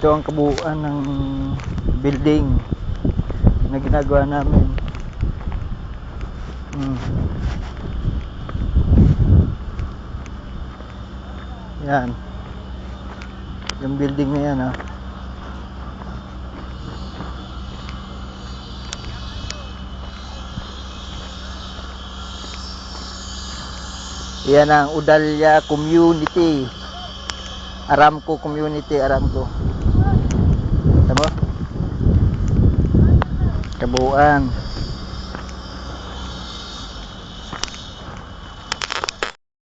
Ito ang kabuuan ng building na ginagawa namin. Yan. Yung building na yan, ah. Yan ang Udalya Community. Aramco Community, Aramco. Tama? Kabuuan.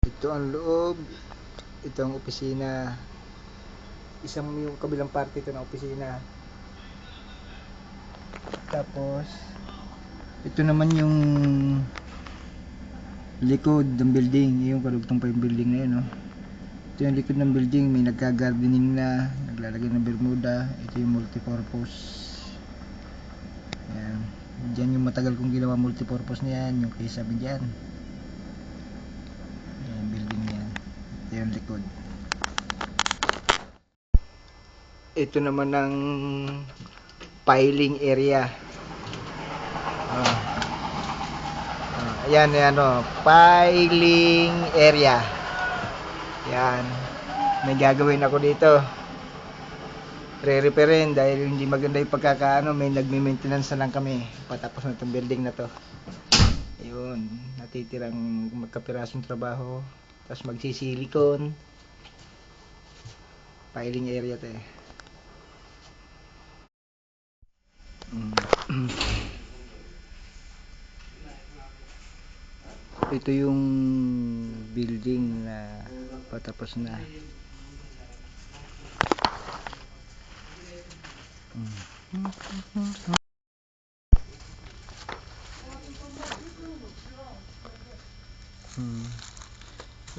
Ito ang loob. Ito ang opisina. Isang yung kabilang parte ito ng opisina. Tapos ito naman yung likod ng building. Yung karugtong pa yung building na yun, no? Ito yung likod ng building. May nagka-gardening na, naglalagay ng bermuda. Ito yung multipurpose. Ayan. Diyan yung matagal kong ginawa multipurpose na yan. Yung kay sabi dyan. Ayan yung building na yan. Ito yung likod. Ito naman ang piling area. Ayan, piling area. Yan. May gagawin ako dito. Re-repairin dahil hindi maganda yung pagkakaano. May nagme-maintenance na lang kami. Patapos na itong building na to. Ayun. Natitirang magkapirasong trabaho. Tapos magsisilikon. Piling area to eh. Ito yung building na patapos na.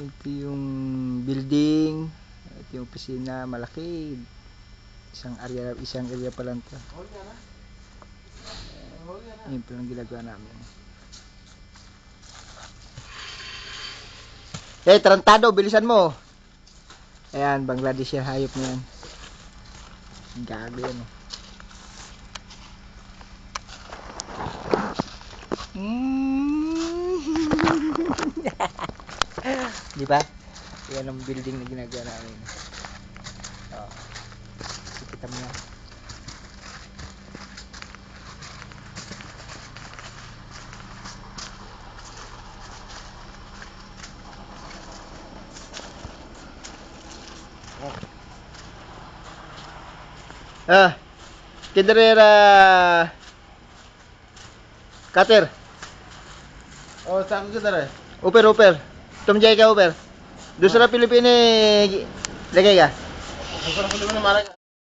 Ito yung building. Ito yung opisina, malaki. Isang area pa lang to. Yun pa lang ginagawa namin. Tarantado, bilisan mo. Ayan, Bangladesh yung hayop na yan. Gago yan. Di ba? Yan ang building na ginagawa namin. Oh. Kita mo yan. Kiderera Cutter. Oh, saan ka dere? Uper. Tumjay ka, Uper. Dusra Pilipine lagay ka. Ang sarap ko naman ng marag.